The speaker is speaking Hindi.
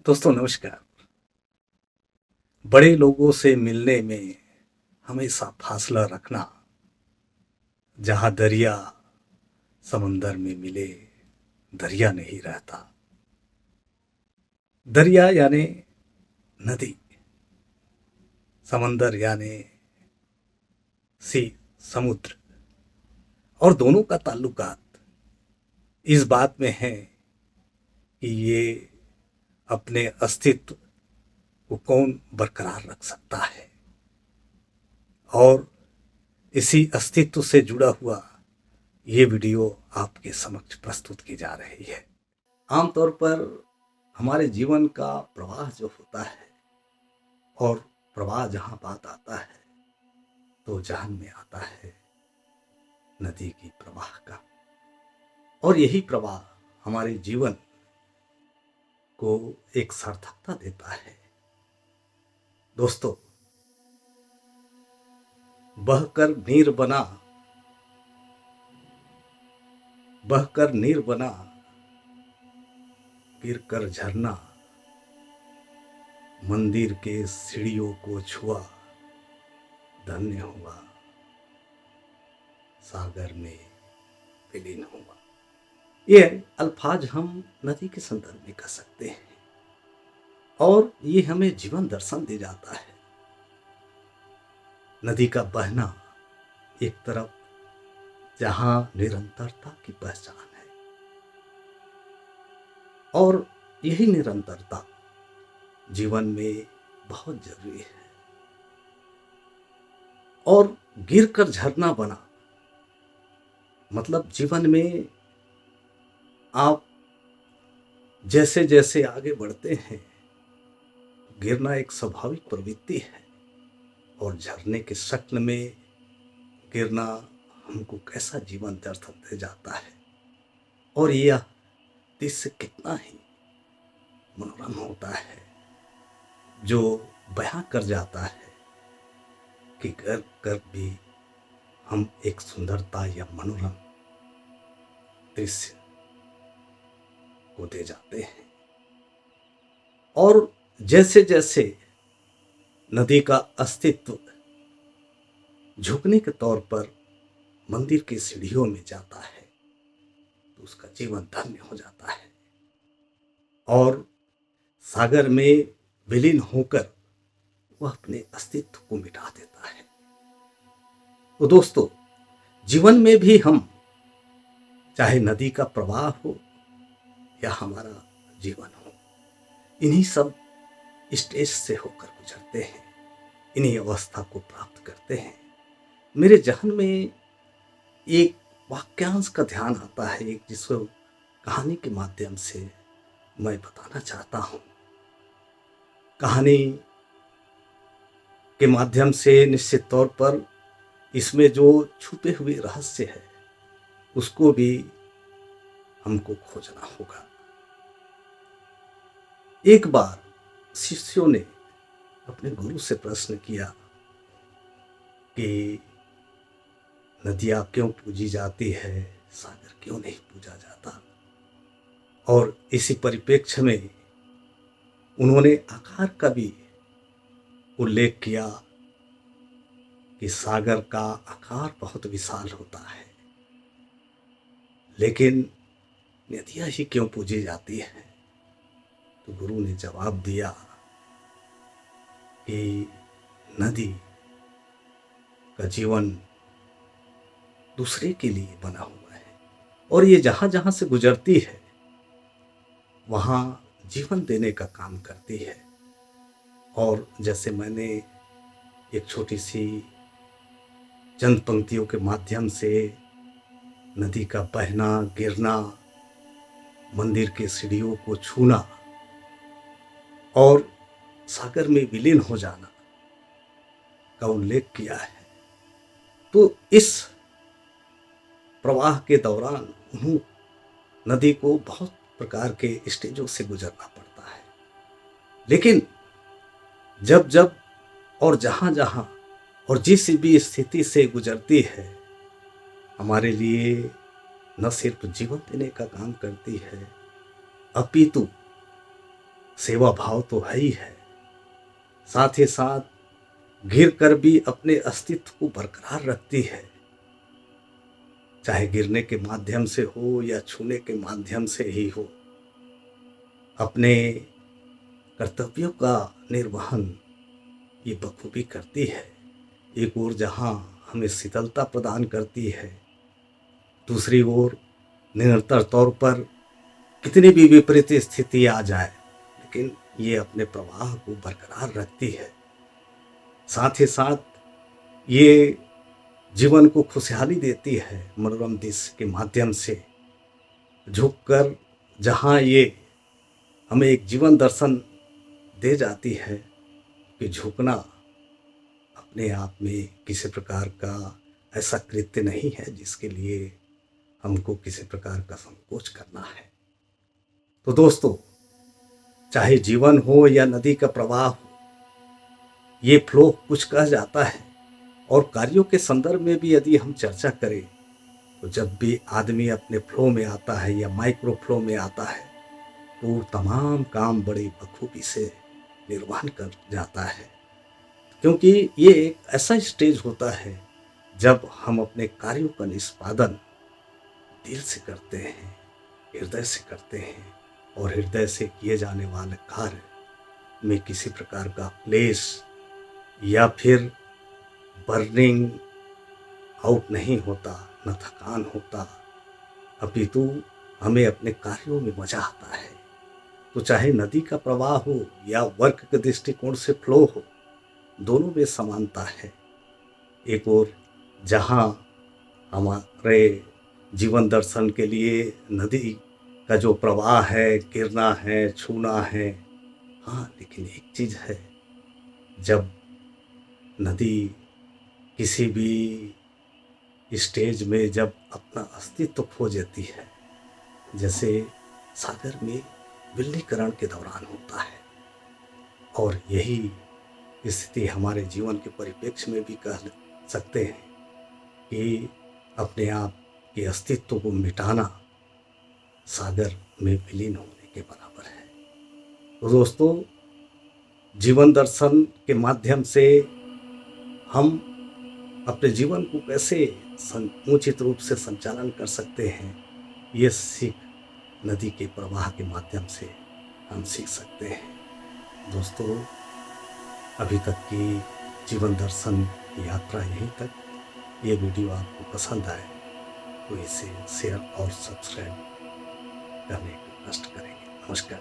दोस्तों नमस्कार। बड़े लोगों से मिलने में हमेशा फासला रखना। जहाँ दरिया समंदर में मिले, दरिया नहीं रहता। दरिया यानी नदी, समंदर यानी सी, समुद्र। और दोनों का ताल्लुकात इस बात में है कि ये अपने अस्तित्व को कौन बरकरार रख सकता है। और इसी अस्तित्व से जुड़ा हुआ ये वीडियो आपके समक्ष प्रस्तुत की जा रही है। आमतौर पर हमारे जीवन का प्रवाह जो होता है, और प्रवाह जहाँ बात आता है तो जहन में आता है नदी की प्रवाह का। और यही प्रवाह हमारे जीवन को एक सार्थकता देता है। दोस्तों, बहकर नीर बना, बहकर नीर बना, गिरकर झरना, मंदिर के सीढ़ियों को छुआ, धन्य हुआ, सागर में विलीन हुआ। ये अल्फाज हम नदी के संदर्भ में कह सकते हैं, और ये हमें जीवन दर्शन दे जाता है। नदी का बहना एक तरफ जहां निरंतरता की पहचान है, और यही निरंतरता जीवन में बहुत जरूरी है। और गिरकर झरना बना मतलब जीवन में आप जैसे जैसे आगे बढ़ते हैं, गिरना एक स्वाभाविक प्रवृत्ति है। और झरने के शक्ल में गिरना हमको कैसा जीवन दर्शन दे जाता है। और यह दृश्य कितना ही मनोरम होता है, जो बयां कर जाता है कि गिर कर भी हम एक सुंदरता या मनोरम दृश्य को दे जाते हैं। और जैसे जैसे नदी का अस्तित्व झुकने के तौर पर मंदिर की सीढ़ियों में जाता है, तो उसका जीवन धन्य हो जाता है, और सागर में विलीन होकर वह अपने अस्तित्व को मिटा देता है। तो दोस्तों, जीवन में भी हम चाहे नदी का प्रवाह हो या हमारा जीवन हो, इन्हीं सब स्टेज से होकर गुजरते हैं, इन्हीं अवस्था को प्राप्त करते हैं। मेरे जहन में एक वाक्यांश का ध्यान आता है, एक जिसको कहानी के माध्यम से मैं बताना चाहता हूँ। कहानी के माध्यम से निश्चित तौर पर इसमें जो छुपे हुए रहस्य है उसको भी हमको खोजना होगा। एक बार शिष्यों ने अपने गुरु से प्रश्न किया कि नदियाँ क्यों पूजी जाती है, सागर क्यों नहीं पूजा जाता। और इसी परिप्रेक्ष्य में उन्होंने आकार का भी उल्लेख किया कि सागर का आकार बहुत विशाल होता है, लेकिन नदियाँ ही क्यों पूजी जाती हैं। तो गुरु ने जवाब दिया कि नदी का जीवन दूसरे के लिए बना हुआ है, और ये जहाँ जहाँ से गुजरती है वहाँ जीवन देने का काम करती है। और जैसे मैंने एक छोटी सी चंद पंक्तियों के माध्यम से नदी का बहना, गिरना, मंदिर के सीढ़ियों को छूना और सागर में विलीन हो जाना का उल्लेख किया है, तो इस प्रवाह के दौरान नदी को बहुत प्रकार के स्टेजों से गुजरना पड़ता है। लेकिन जब जब और जहाँ जहाँ और जिस भी स्थिति से गुजरती है, हमारे लिए न सिर्फ जीवन देने का काम करती है, अपितु सेवा भाव तो है ही है, साथ ही साथ गिर कर भी अपने अस्तित्व को बरकरार रखती है, चाहे गिरने के माध्यम से हो या छूने के माध्यम से ही हो। अपने कर्तव्यों का निर्वहन ये बखूबी करती है। एक ओर जहाँ हमें शीतलता प्रदान करती है, दूसरी ओर निरंतर तौर पर कितनी भी विपरीत स्थिति आ जाए, लेकिन ये अपने प्रवाह को बरकरार रखती है। साथ ही साथ ये जीवन को खुशहाली देती है मनोरम दृश्य के माध्यम से। झुककर जहाँ ये हमें एक जीवन दर्शन दे जाती है कि झुकना अपने आप में किसी प्रकार का ऐसा कृत्य नहीं है जिसके लिए हमको किसी प्रकार का संकोच करना है। तो दोस्तों, चाहे जीवन हो या नदी का प्रवाह हो, ये फ्लो कुछ कह जाता है। और कार्यों के संदर्भ में भी यदि हम चर्चा करें तो जब भी आदमी अपने फ्लो में आता है या माइक्रो फ्लो में आता है तो तमाम काम बड़े बखूबी से निर्वहन कर जाता है, क्योंकि ये एक ऐसा स्टेज होता है जब हम अपने कार्यों का निष्पादन दिल से करते हैं, हृदय से करते हैं, और हृदय से किए जाने वाले कार्य में किसी प्रकार का क्लेश या फिर बर्निंग आउट नहीं होता, न थकान होता, अपितु हमें अपने कार्यों में मजा आता है। तो चाहे नदी का प्रवाह हो या वर्क के दृष्टिकोण से फ्लो हो, दोनों में समानता है। एक और जहाँ हमारे जीवन दर्शन के लिए नदी का जो प्रवाह है, गिरना है, छूना है, हाँ, लेकिन एक चीज़ है, जब नदी किसी भी स्टेज में जब अपना अस्तित्व खो जाती है, जैसे सागर में विलीनीकरण के दौरान होता है, और यही स्थिति हमारे जीवन के परिप्रेक्ष्य में भी कह सकते हैं कि अपने आप के अस्तित्व को मिटाना सागर में विलीन होने के बराबर है। तो दोस्तों, जीवन दर्शन के माध्यम से हम अपने जीवन को कैसे उचित रूप से संचालन कर सकते हैं, ये सीख नदी के प्रवाह के माध्यम से हम सीख सकते हैं। दोस्तों, अभी तक की जीवन दर्शन की यात्रा यहीं तक। ये वीडियो आपको पसंद आए तो इसे शेयर और सब्सक्राइब करने का कष्ट करेंगे। नमस्कार।